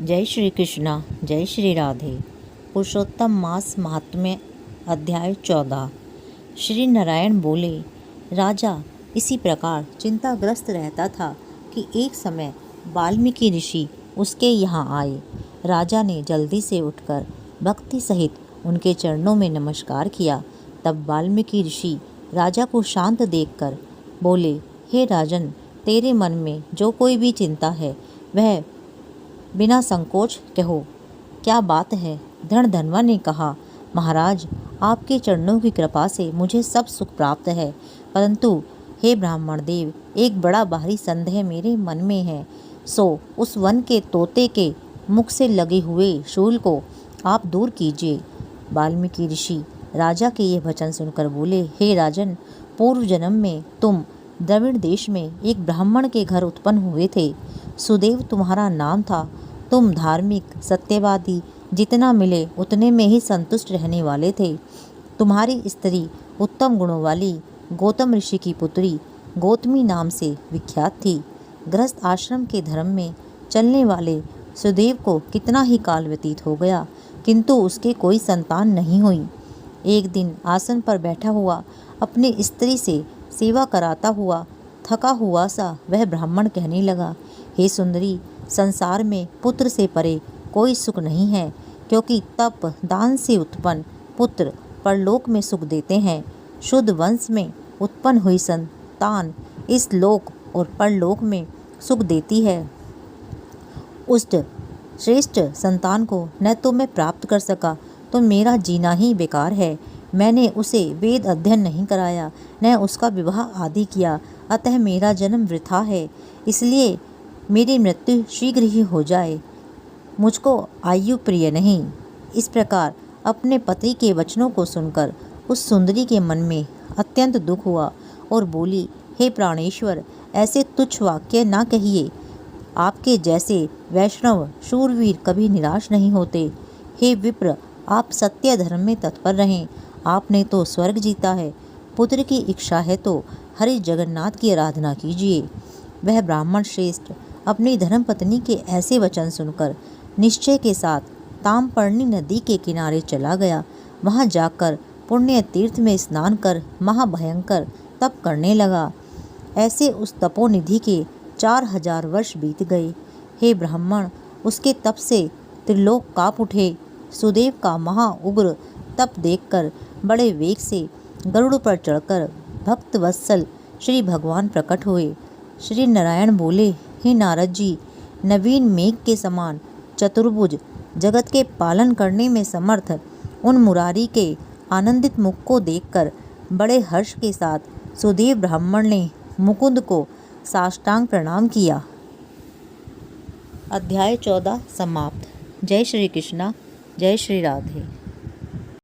जय श्री कृष्णा, जय श्री राधे। पुरुषोत्तम मास महात्म्य अध्याय 14। श्री नारायण बोले, राजा इसी प्रकार चिंताग्रस्त रहता था कि एक समय वाल्मीकि ऋषि उसके यहाँ आए। राजा ने जल्दी से उठकर भक्ति सहित उनके चरणों में नमस्कार किया। तब वाल्मीकि ऋषि राजा को शांत देखकर बोले, हे राजन, तेरे मन में जो कोई भी चिंता है वह बिना संकोच कहो, क्या बात है। धनधन्वा ने कहा, महाराज, आपके चरणों की कृपा से मुझे सब सुख प्राप्त है, परंतु हे ब्राह्मण देव, एक बड़ा भारी संदेह मेरे मन में है। सो उस वन के तोते के मुख से लगे हुए शूल को आप दूर कीजिए। वाल्मीकि ऋषि राजा के ये वचन सुनकर बोले, हे राजन, पूर्व जन्म में तुम द्रविड़ देश में एक ब्राह्मण के घर उत्पन्न हुए थे। सुदेव तुम्हारा नाम था। तुम धार्मिक, सत्यवादी, जितना मिले उतने में ही संतुष्ट रहने वाले थे। तुम्हारी स्त्री उत्तम गुणों वाली गौतम ऋषि की पुत्री गौतमी नाम से विख्यात थी। गृहस्थ आश्रम के धर्म में चलने वाले सुदेव को कितना ही काल व्यतीत हो गया, किंतु उसके कोई संतान नहीं हुई। एक दिन आसन पर बैठा हुआ अपनी स्त्री से सेवा कराता हुआ थका हुआ सा वह ब्राह्मण कहने लगा, हे सुंदरी, संसार में पुत्र से परे कोई सुख नहीं है, क्योंकि तप दान से उत्पन्न पुत्र परलोक में सुख देते हैं। शुद्ध वंश में उत्पन्न हुई संतान इस लोक और परलोक में सुख देती है। उस श्रेष्ठ संतान को न तो मैं प्राप्त कर सका तो मेरा जीना ही बेकार है। मैंने उसे वेद अध्ययन नहीं कराया, न उसका विवाह आदि किया, अतः मेरा जन्म वृथा है। इसलिए मेरी मृत्यु शीघ्र ही हो जाए। मुझको आयु प्रिय नहीं। इस प्रकार अपने पति के वचनों को सुनकर उस सुंदरी के मन में अत्यंत दुख हुआ और बोली, हे प्राणेश्वर, ऐसे तुच्छ वाक्य ना कहिए। आपके जैसे वैष्णव शूरवीर कभी निराश नहीं होते। हे विप्र, आप सत्य धर्म में तत्पर रहें। आपने तो स्वर्ग जीता है। पुत्र की इच्छा है तो हरि जगन्नाथ की आराधना कीजिए। वह ब्राह्मण श्रेष्ठ अपनी धर्मपत्नी के ऐसे वचन सुनकर निश्चय के साथ ताम्रपर्णी नदी के किनारे चला गया। वहां जाकर पुण्य तीर्थ में स्नान कर महाभयंकर तप करने लगा। ऐसे उस तपोनिधि के 4000 वर्ष बीत गए। हे ब्राह्मण, उसके तप से त्रिलोक काँप उठे। सुदेव का महाउग्र तप देखकर बड़े वेग से गरुड़ पर चढ़कर भक्त वत्सल श्री भगवान प्रकट हुए। श्री नारायण बोले, हे नारद जी, नवीन मेघ के समान चतुर्भुज जगत के पालन करने में समर्थ उन मुरारी के आनंदित मुख को देखकर बड़े हर्ष के साथ सुदेव ब्राह्मण ने मुकुंद को साष्टांग प्रणाम किया। अध्याय 14 समाप्त। जय श्री कृष्णा, जय श्री राधे।